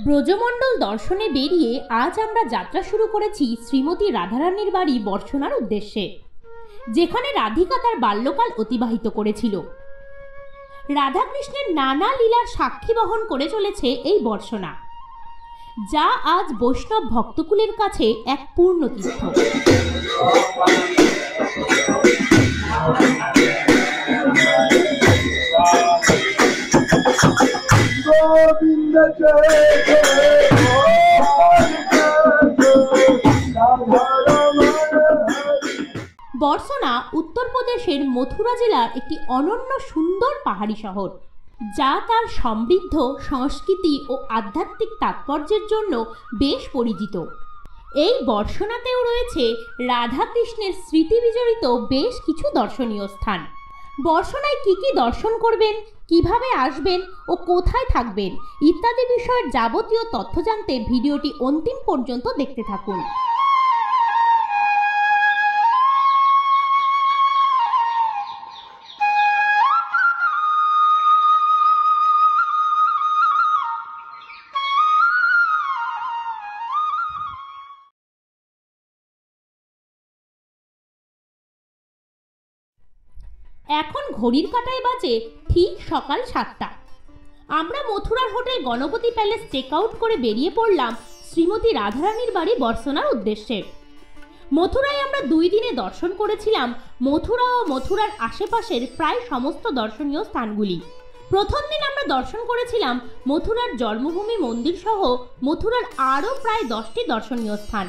ব্রজমণ্ডল দর্শনে বেরিয়ে আজ আমরা যাত্রা শুরু করেছি শ্রীমতী রাধারানীর বাড়ি বর্ষনার উদ্দেশ্যে, যেখানে রাধিকা তার বাল্যকাল অতিবাহিত করেছিল। রাধাকৃষ্ণের নানা লীলার সাক্ষী বহন করে চলেছে এই বর্ষনা, যা আজ বৈষ্ণব ভক্তকুলের কাছে এক পূর্ণ তীর্থ। বর্ষনা উত্তরপ্রদেশের মথুরা জেলার একটি অনন্য সুন্দর পাহাড়ি শহর, যা তার সমৃদ্ধ সংস্কৃতি ও আধ্যাত্মিক তাৎপর্যের জন্য বেশ পরিচিত। এই বর্ষনাতেও রয়েছে রাধাকৃষ্ণের স্মৃতি বিজড়িত বেশ কিছু দর্শনীয় স্থান। বর্ষনায় কি কি দর্শন করবেন, কিভাবে আসবেন ও কোথায় থাকবেন ইত্যাদি বিষয়ের যাবতীয় তথ্য জানতে ভিডিওটি অন্তিম পর্যন্ত দেখতে থাকুন। এখন ঘড়ির কাঁটায় বাজে ঠিক সকাল 7টা। আমরা মথুরার hotel Ganapati palace check out করে বেরিয়ে পড়লাম শ্রীমতী রাধারানীর বাড়ি বর্ষনার উদ্দেশ্যে। মথুরায় আমরা 2 দিনে দর্শন করেছিলাম মথুরা ও মথুরার আশেপাশের প্রায় সমস্ত দর্শনীয় স্থানগুলি। প্রথম দিন আমরা দর্শন করেছিলাম মথুরার জন্মভূমি মন্দির সহ মথুরার আরও প্রায় 10টি দর্শনীয় স্থান।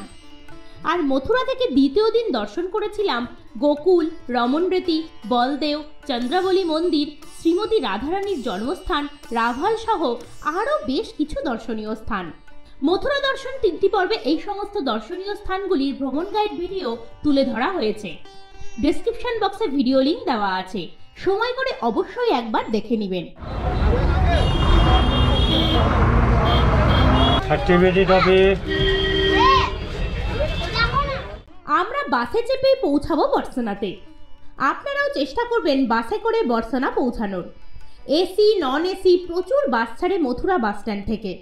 আর মথুরা থেকে দ্বিতীয় দিন দর্শন করেছিলাম গোকুল, রমনরেতি, বলদেব, চন্দ্রাবলী মন্দির, শ্রীমতী রাধারানীর জন্মস্থান, রাভাল সহ আরও বেশ কিছু দর্শনীয় স্থান। মথুরা দর্শন 3টি পর্বে এই সমস্ত দর্শনীয় স্থানগুলির ভ্রমণ গাইড ভিডিও তুলে ধরা হয়েছে। ডেসক্রিপশন বক্সে ভিডিও লিঙ্ক দেওয়া আছে, সময় করে অবশ্যই একবার দেখে নেবেন। আমরা বাসে চেপে পৌঁছাবো বর্ষনাতে। আপনারাও চেষ্টা করবেন বাসে করে বর্ষনা পৌঁছানোর। এসি নন এসি প্রচুর বাস ছাড়ে মথুরা বাস স্ট্যান্ড থেকে।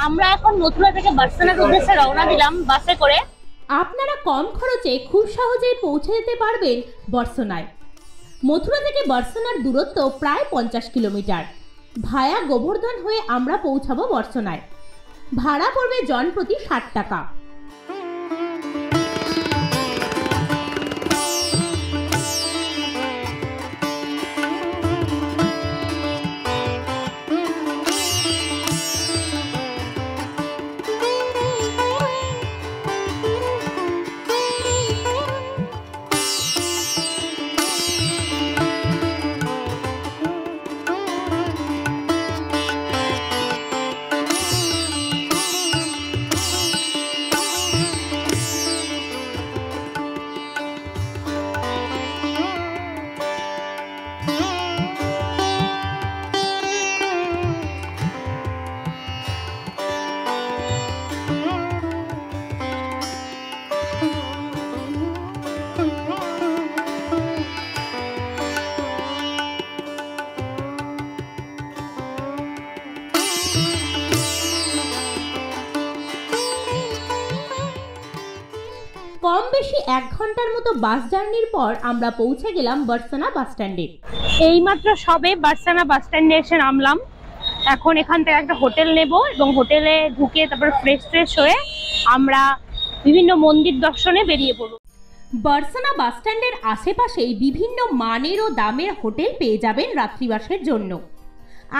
আমরা এখন মথুরা থেকে বর্ষনার উদ্দেশ্যে রওনা দিলাম বাসে করে। আপনারা কম খরচে খুব সহজেই পৌঁছে যেতে পারবেন বর্ষনায়। মথুরা থেকে বর্ষনার দূরত্ব প্রায় 50 কিলোমিটার। ভায়া গোবর্ধন হয়ে আমরা পৌঁছাবো বর্ষনায়। ভাড়া পড়বে জন প্রতি 60 টাকা। কম বেশি 1 ঘন্টার মতো বাস জার্নির পর আমরা পৌঁছে গেলাম বর্ষনা বাস স্ট্যান্ডে। এইমাত্র সবে বর্ষনা বাস স্ট্যান্ডে এসে নামলাম। এখন এখান থেকে একটা হোটেল নেব এবং হোটেলে ঢুকে তারপর ফ্রেশ হয়ে আমরা বিভিন্ন মন্দির দর্শনে বেরিয়ে পড়ব। বর্ষনা বাস স্ট্যান্ডের আশেপাশেই বিভিন্ন মানের ও দামের হোটেল পেয়ে যাবেন রাত্রিবাসের জন্য।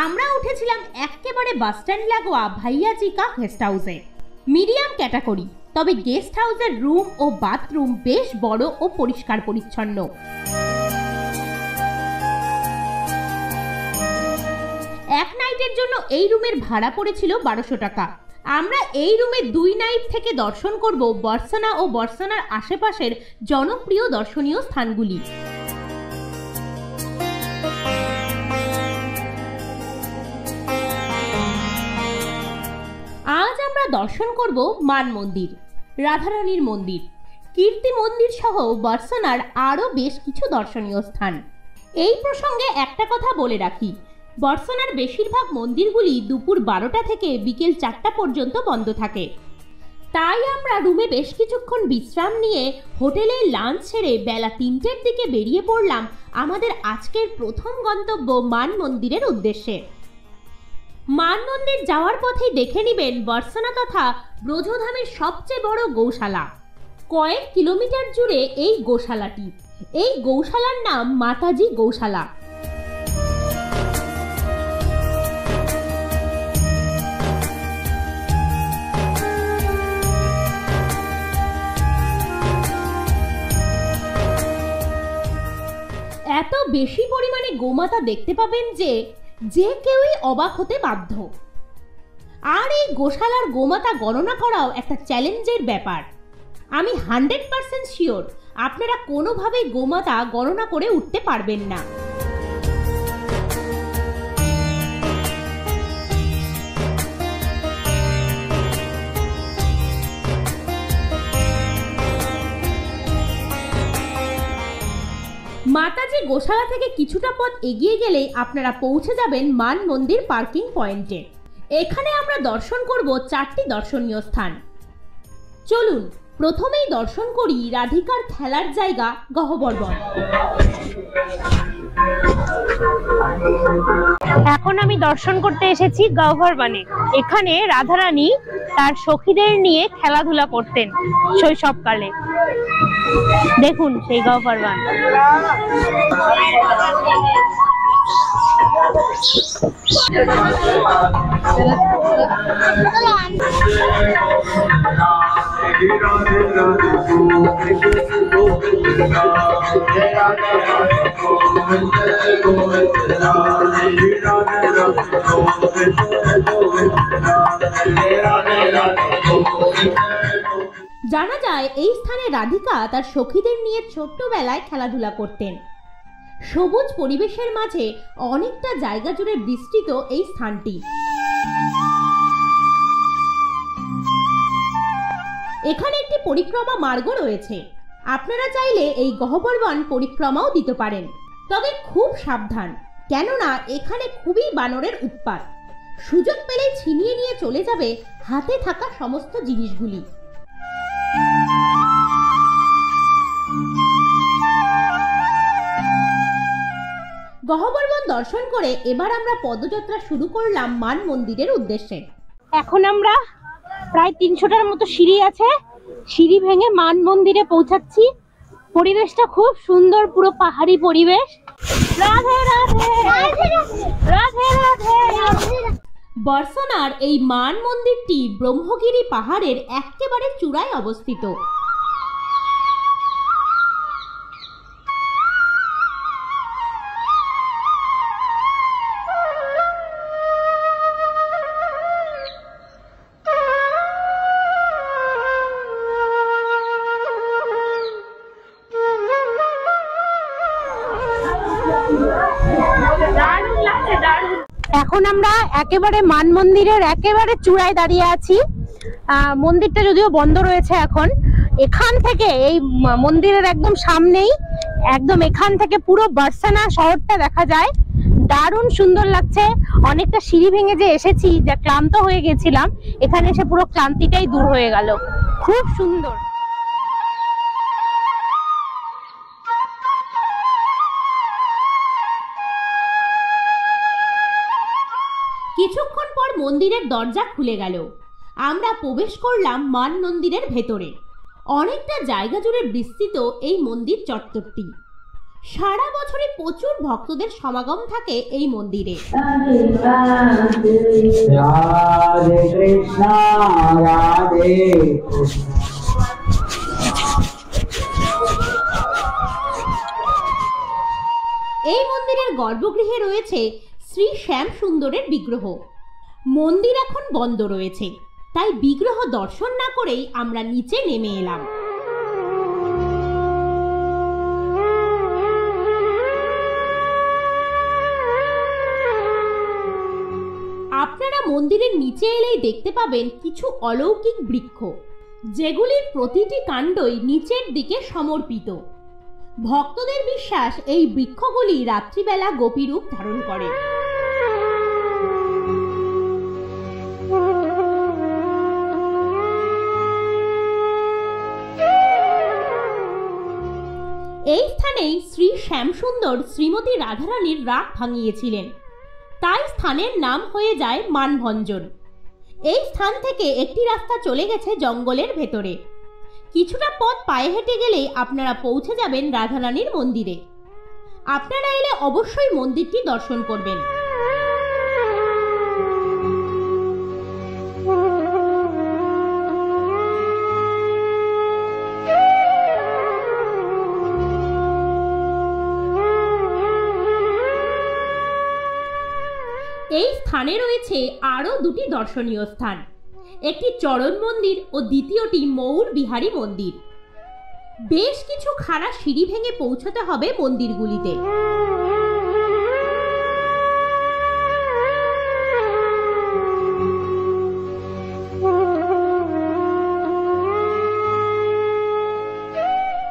আমরা উঠেছিলাম একেবারে বাস স্ট্যান্ড লাগোয়া ভাইয়াজি কা গেস্ট হাউসে। মিডিয়াম ক্যাটাগরি, তবে গেস্ট হাউসের রুম ও বাথরুম বেশ বড় ও পরিষ্কার পরিচ্ছন্ন। এক নাইটের জন্য এই রুমের ভাড়া পড়েছিল 1200 টাকা। আমরা এই রুমে 2 নাইট থেকে দর্শন করব বর্ষনা ও বর্ষনার আশেপাশের জনপ্রিয় দর্শনীয় স্থানগুলি। আজ আমরা দর্শন করব মান মন্দির, রাধারানীর মন্দির, কীর্তি মন্দির সহ বর্ষনার আরও বেশ কিছু দর্শনীয় স্থান। এই প্রসঙ্গে একটা কথা বলে রাখি, বর্ষনার বেশিরভাগ মন্দিরগুলি দুপুর 12টা থেকে বিকেল 4টা পর্যন্ত বন্ধ থাকে। তাই আমরা রুমে বেশ কিছুক্ষণ বিশ্রাম নিয়ে হোটেলে লাঞ্চ সেরে বেলা 3টের দিকে বেরিয়ে পড়লাম আমাদের আজকের প্রথম গন্তব্য মান মন্দিরের উদ্দেশ্যে। মান মন্দির যাওয়ার পথেই দেখে নেবেন বর্ষনা তথা ব্রজধামের সবচেয়ে বড় গৌশালা। কয়েক কিলোমিটার জুড়ে এই গোশালাটি। এই গৌশালার নাম মাতাজি গৌশালা। এত বেশি পরিমাণে গোমাতা দেখতে পাবেন যে কেউই অবাক হতে বাধ্য। আর এই গোশালার গোমাতা গণনা করাও একটা চ্যালেঞ্জের ব্যাপার। আমি 100% শিওর আপনারা কোনোভাবেই গোমাতা গণনা করে উঠতে পারবেন না। মাতাজি গোশালা থেকে কিছুটা পথ এগিয়ে গেলেই আপনারা পৌঁছে যাবেন মান মন্দির পার্কিং পয়েন্টে। এখানে আমরা দর্শন করব 4টি দর্শনীয় স্থান। চলুন প্রথমেই দর্শন করি রাধিকার খেলার জায়গা গহ্বর বন। এখন আমি দর্শন করতে এসেছি গহ্বর বনে। এখানে রাধারানী তার সখীদের নিয়ে খেলাধুলা করতেন শৈশবকালে। দেখুন সেই গহ্বর বন। জানা যায় এই স্থানে রাধিকা তার সখীদের নিয়ে ছোট্টবেলায় খেলাধুলা করতেন। সবুজ পরিবেশের মাঝে অনেকটা জায়গা জুড়ে বিস্তৃত এই স্থানটি। এখানে একটি পরিক্রমা মার্গ রয়েছে। আপনারা চাইলে এই গহ্বর বন পরিক্রমাও দিতে পারেন, তবে খুব সাবধান, কেননা এখানে খুবই বানরের উৎপাত। সুযোগ পেলেই ছিনিয়ে নিয়ে চলে যাবে হাতে থাকা সমস্ত জিনিসগুলি। গহ্বর বন দর্শন করে এবার আমরা পদযাত্রা শুরু করলাম মান মন্দিরের উদ্দেশ্যে। এখন আমরা প্রায় 300টার মতো সিঁড়ি আছে, সিঁড়ি ভেঙে মান মন্দিরে পৌঁছাচ্ছি। পরিবেশটা খুব সুন্দর, পুরো পাহাড়ি পরিবেশ। রাধে রাধে রাধে রাধে। বর্ষনার এই মান মন্দিরটি ব্রহ্মগিরি পাহাড়ের একেবারে চূড়ায় অবস্থিত। এখন আমরা একেবারে মান মন্দিরের একেবারে চূড়ায় দাঁড়িয়ে আছি। মন্দিরটা যদিও বন্ধ রয়েছে এখন। এখান থেকে এই মন্দিরের একদম সামনেই, একদম এখান থেকে পুরো বর্ষনা শহরটা দেখা যায়। দারুণ সুন্দর লাগছে। অনেকটা সিঁড়ি ভেঙে যে এসেছি, যা ক্লান্ত হয়ে গেছিলাম, এখানে এসে পুরো ক্লান্তিটাই দূর হয়ে গেল। খুব সুন্দর। কিছুক্ষণ পর মন্দিরের দরজা খুলে গেল। আমরা প্রবেশ করলাম মান মন্দিরের ভেতরে। অনেকটা জায়গা জুড়ে বিস্তৃত এই মন্দির চত্বরটি। সারা বছরে প্রচুর ভক্তদের সমাগম থাকে এই মন্দিরে। রাধে কৃষ্ণ রাধে কৃষ্ণ। এই মন্দিরের গর্ভগৃহে রয়েছে শ্রী শ্যাম সুন্দরের বিগ্রহ। মন্দির এখন বন্ধ রয়েছে, তাই বিগ্রহ দর্শন না করেই আমরা নিচে নেমে এলাম। আপনারা মন্দিরের নিচে এলেই দেখতে পাবেন কিছু অলৌকিক বৃক্ষ, যেগুলির প্রতিটি কাণ্ডই নিচের দিকে সমর্পিত। ভক্তদের বিশ্বাস এই বৃক্ষগুলি রাত্রিবেলা গোপী রূপ ধারণ করে। এই স্থানেই শ্রী শ্যামসুন্দর শ্রীমতী রাধারানীর রাগ ভাঙিয়েছিলেন, তাই স্থানের নাম হয়ে যায় মানভঞ্জন। এই স্থান থেকে একটি রাস্তা চলে গেছে জঙ্গলের ভেতরে। কিছুটা পথ পায়ে হেঁটে গেলেই আপনারা পৌঁছে যাবেন রাধারানীর মন্দিরে। আপনারা এলে অবশ্যই মন্দিরটি দর্শন করবেন। এই স্থানে রয়েছে আরও দুটি দর্শনীয় স্থান, একটি চরণ মন্দির ও দ্বিতীয়টি মৌর বিহারী মন্দির। বেশ কিছু খাড়া সিঁড়ি ভেঙে পৌঁছতে হবে মন্দিরগুলিতে।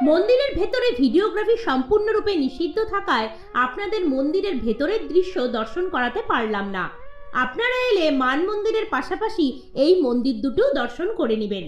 মন্দিরের ভেতরে ভিডিওগ্রাফি সম্পূর্ণরূপে নিষিদ্ধ থাকায় আপনাদের মন্দিরের ভেতরের দৃশ্য দর্শন করাতে পারলাম না। আপনারা এলে মান মন্দিরের পাশাপাশি এই মন্দির দুটো দর্শন করে নেবেন।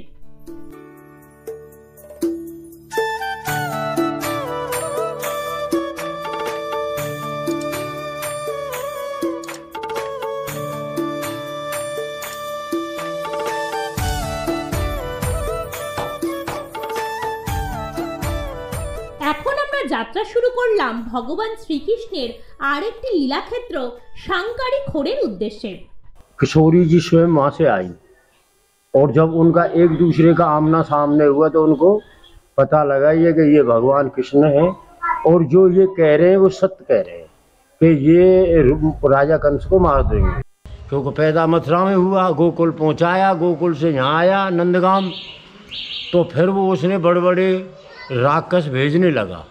এখন আমরা যাত্রা শুরু করলাম ভগবান শ্রীকৃষ্ণের আরেকটি লীলাক্ষেত্র সাংকারি खोड़ेर उद्देश्य। किशोरी जी स्वयं वहाँ से आई और जब उनका एक दूसरे का आमना सामने हुआ तो उनको पता लगा ये कि ये भगवान कृष्ण है और जो ये कह रहे हैं वो सत्य कह रहे हैं कि ये राजा कंस को मार देंगे, क्योंकि पैदा मथुरा में हुआ, गोकुल पहुँचाया, गोकुल से यहाँ आया नंदगाम, तो फिर वो उसने बड़े बड़े राक्षस भेजने लगा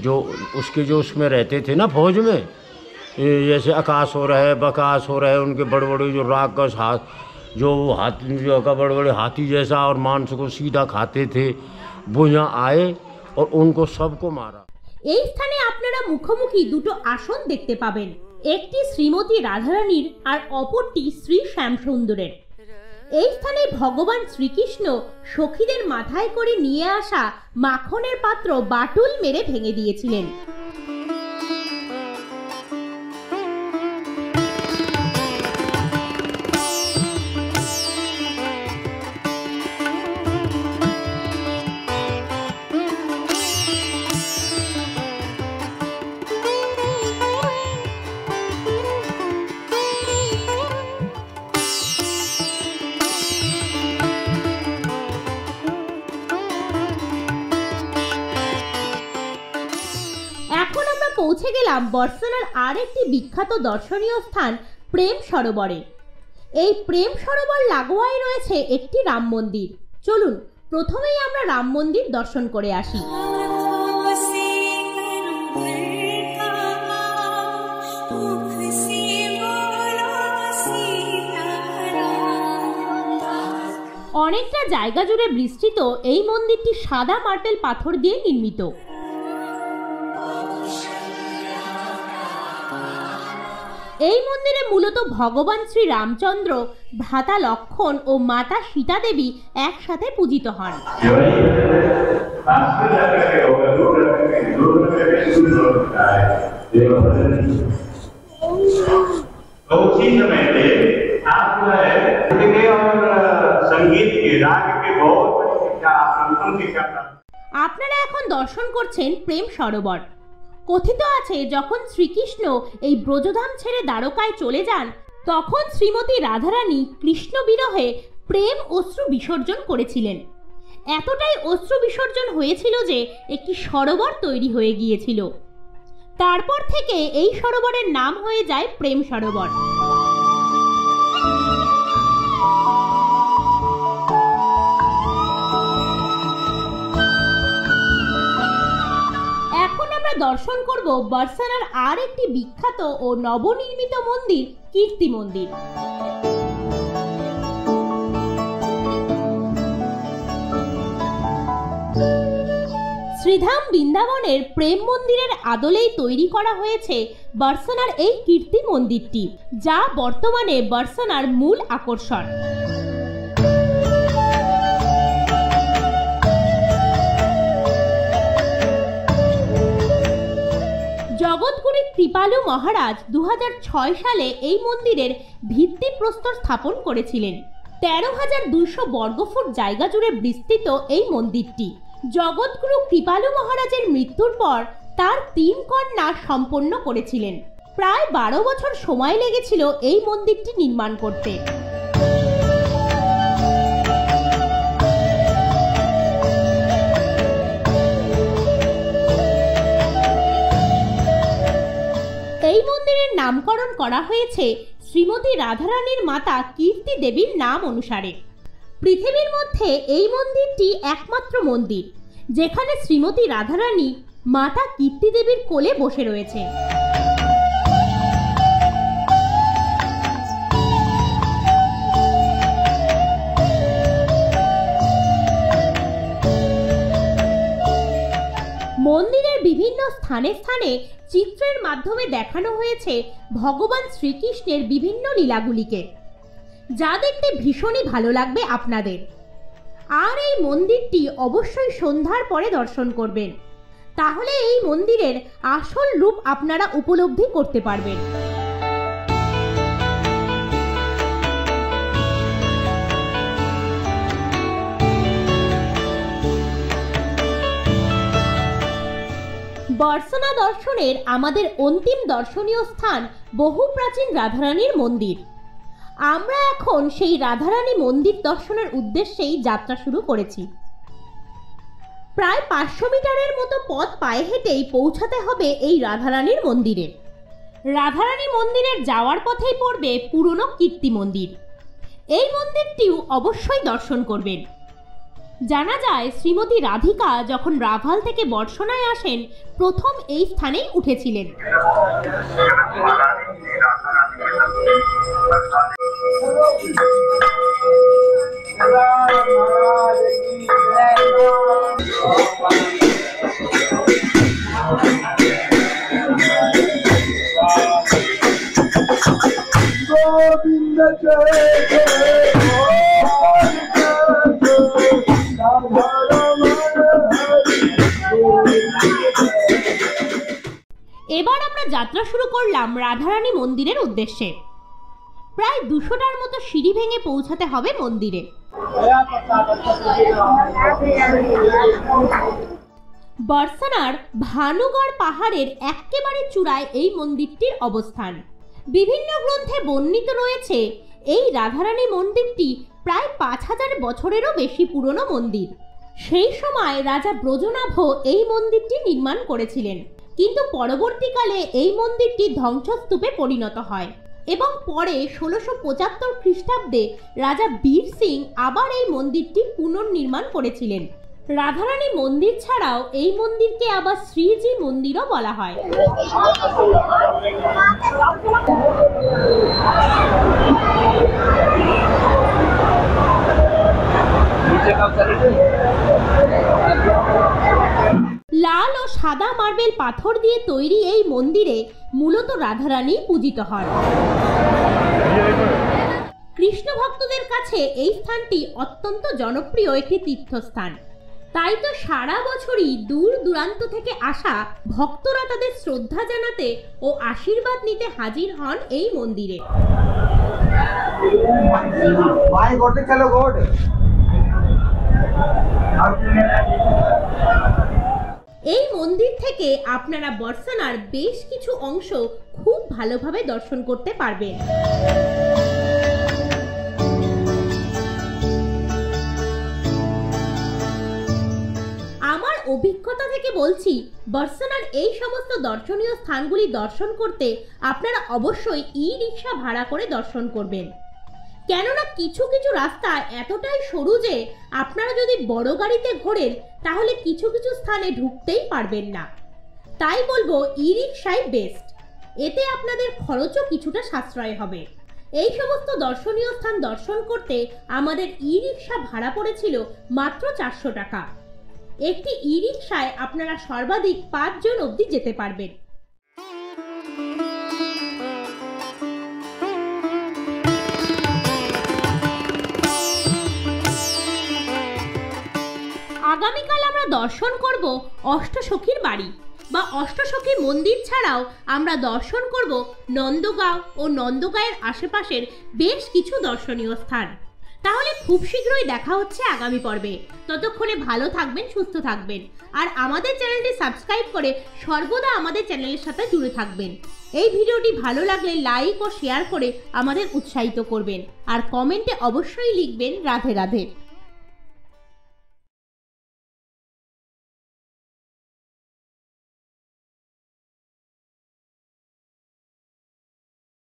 जो उसके जो उसमें रहते थे ना फौज में, जैसे आकाश हो रहा है, बकास हो रहा है, उनके बड़े बड़े जो राक्षस हाथ जो हाथी जो का बड़े बड़े हाथी जैसा और मांस को सीधा खाते थे, वो यहाँ आए और उनको सबको मारा। এই স্থানে আপনারা মুখোমুখি দুটো আসন দেখতে পাবেন, একটি শ্রীমতী রাধারানীর আর অপরটি শ্রী শ্যামসুন্দরের। এই স্থানে ভগবান শ্রীকৃষ্ণ সখীদের মাথায় করে নিয়ে আসা মাখনের পাত্র বাটুল মেরে ভেঙে দিয়েছিলেন। এখন আমরা পৌঁছে গেলাম বর্ষানার আরেকটি বিখ্যাত দর্শনীয় স্থান প্রেম সরোবরে। এই প্রেম সরোবর লাগোয়ায় রয়েছে একটি রাম মন্দির। চলুন প্রথমেই আমরা রাম মন্দির দর্শন করে আসি। অনেকটা জায়গা জুড়ে বিস্তৃত এই মন্দিরটি সাদা মার্বেল পাথর দিয়ে নির্মিত। এই মন্দিরে মূলত ভগবান শ্রী রামচন্দ্র, ভ্রাতা লক্ষণ ও মাতা সীতা দেবী একসাথে পূজিত হন। আপনারা এখন দর্শন করছেন প্রেম সরোবর। কথিত আছে যখন শ্রীকৃষ্ণ এই ব্রজধাম ছেড়ে দ্বারকায় চলে যান, তখন শ্রীমতী রাধারানী কৃষ্ণ বিরহে প্রেম অশ্রু বিসর্জন করেছিলেন। এতটাই অশ্রু বিসর্জন হয়েছিল যে একটি সরোবর তৈরি হয়ে গিয়েছিল। তারপর থেকে এই সরোবরের নাম হয়ে যায় প্রেম সরোবর। এখন আমরা দর্শন করব বর্ষানার আর একটি বিখ্যাত ও নবনির্মিত মন্দির, কীর্তি মন্দির। শ্রীধাম বৃন্দাবনের প্রেম মন্দিরের আদলেই তৈরি করা হয়েছে বর্ষানার এই কীর্তি মন্দিরটি, যা বর্তমানে বর্ষানার মূল আকর্ষণ। জগৎগুরু কৃপালু মহারাজ 2006 সালে এই মন্দিরের ভিত্তিপ্রস্তর স্থাপন করেছিলেন। 13,200 বর্গফুট জায়গা জুড়ে বিস্তৃত এই মন্দিরটি। জগৎগুরু কৃপালু মহারাজের মৃত্যুর পর তার 3 কন্যা সম্পন্ন করেছিলেন। প্রায় 12 বছর সময় লেগেছিল এই মন্দিরটি নির্মাণ করতে। এই মন্দিরের নামকরণ করা হয়েছে শ্রীমতী রাধারানীর মাতা কীর্তি দেবীর নাম অনুসারে। পৃথিবীর মধ্যে এই মন্দিরটি একমাত্র মন্দির যেখানে শ্রীমতী রাধারানী মাতা কীর্তি দেবীর কোলে বসে রয়েছে। মন্দিরের বিভিন্ন স্থানে স্থানে চিত্রের মাধ্যমে দেখানো হয়েছে ভগবান শ্রীকৃষ্ণের বিভিন্ন লীলাগুলিকে, যা দেখতে ভীষণই ভালো লাগবে আপনাদের। আর এই মন্দিরটি অবশ্যই সন্ধ্যার পরে দর্শন করবেন, তাহলে এই মন্দিরের আসল রূপ আপনারা উপলব্ধি করতে পারবেন। বর্ষনা দর্শনের আমাদের অন্তিম দর্শনীয় স্থান বহু প্রাচীন রাধারানীর মন্দির। আমরা এখন সেই রাধারানী মন্দির দর্শনের উদ্দেশ্যেই যাত্রা শুরু করেছি। প্রায় 500 মিটারের মতো পথ পায়ে হেঁটেই পৌঁছাতে হবে এই রাধারানীর মন্দিরে। রাধারানী মন্দিরের যাওয়ার পথেই পড়বে পুরনো কীর্তি মন্দির। এই মন্দিরটিও অবশ্যই দর্শন করবেন। জানা যায় শ্রীমতী রাধিকা যখন রাভাল থেকে বর্ষনায় আসেন প্রথম এই স্থানেই উঠেছিলেন। এবার আমরা যাত্রা শুরু করলাম রাধারানী মন্দিরের উদ্দেশ্যে। প্রায় 200টার মতো সিঁড়ি ভেঙে পৌঁছাতে হবে মন্দিরে। বর্ষনার ভানুগড় পাহাড়ের একেবারে চূড়ায় এই মন্দিরটির অবস্থান। বিভিন্ন গ্রন্থে বর্ণিত রয়েছে এই রাধারানী মন্দিরটি প্রায় 5000 বছরেরও বেশি পুরনো মন্দির। সেই সময় রাজা ব্রজনাভ এই মন্দিরটি নির্মাণ করেছিলেন, কিন্তু পরবর্তীকালে এই মন্দিরটি ধ্বংসস্তূপে পরিণত হয় এবং পরে 1675 খ্রিস্টাব্দে রাজা বীর সিং আবার এই মন্দিরটি পুনর্নির্মাণ করেছিলেন। রাধারানী মন্দির ছাড়াও এই মন্দিরকে আবার শ্রীজি মন্দিরও বলা হয়। লাল ও সাদা মার্বেল পাথর দিয়ে তৈরি এই মন্দিরে মূলত রাধারানী পূজিত হন। কৃষ্ণ ভক্তদের কাছে এই স্থানটি অত্যন্ত জনপ্রিয় একটি তীর্থস্থান। তাই তো সারা বছরই দূর দূরান্ত থেকে আসা ভক্তরা তাদের শ্রদ্ধা জানাতে ও আশীর্বাদ নিতে হাজির হন এই মন্দিরে। এই মন্দির থেকে আপনারা বর্ষনার বেশ কিছু অংশ খুব ভালোভাবে দর্শন করতে পারবেন। আমার অভিজ্ঞতা থেকে বলছি, বর্ষনার এই সমস্ত দর্শনীয় স্থানগুলি দর্শন করতে আপনারা অবশ্যই ই-রিক্সা ভাড়া করে দর্শন করবেন। কেননা কিছু কিছু রাস্তা এতটাই সরু যে আপনারা যদি বড় গাড়িতে ঘোরেন তাহলে কিছু কিছু স্থানে ঢুকতেই পারবেন না। তাই বলবো ই-রিক্সাই বেস্ট, এতে আপনাদের খরচও কিছুটা সাশ্রয় হবে। এই সমস্ত দর্শনীয় স্থান দর্শন করতে আমাদের ই-রিক্সা ভাড়া পড়েছিল মাত্র 400 টাকা। একটি ই-রিক্সায় আপনারা সর্বাধিক 5 জন অবধি যেতে পারবেন। আগামীকাল আমরা দর্শন করব অষ্টসখীর বাড়ি। বা অষ্টসখী মন্দির ছাড়াও আমরা দর্শন করব নন্দগাঁও ও নন্দগাঁয়ের আশেপাশের বেশ কিছু দর্শনীয় স্থান। তাহলে খুব শীঘ্রই দেখা হচ্ছে আগামী পর্বে। ততক্ষণে ভালো থাকবেন, সুস্থ থাকবেন, আর আমাদের চ্যানেলটি সাবস্ক্রাইব করে সর্বদা আমাদের চ্যানেলের সাথে জুড়ে থাকবেন। এই ভিডিওটি ভালো লাগলে লাইক ও শেয়ার করে আমাদের উৎসাহিত করবেন, আর কমেন্টে অবশ্যই লিখবেন রাধে রাধে।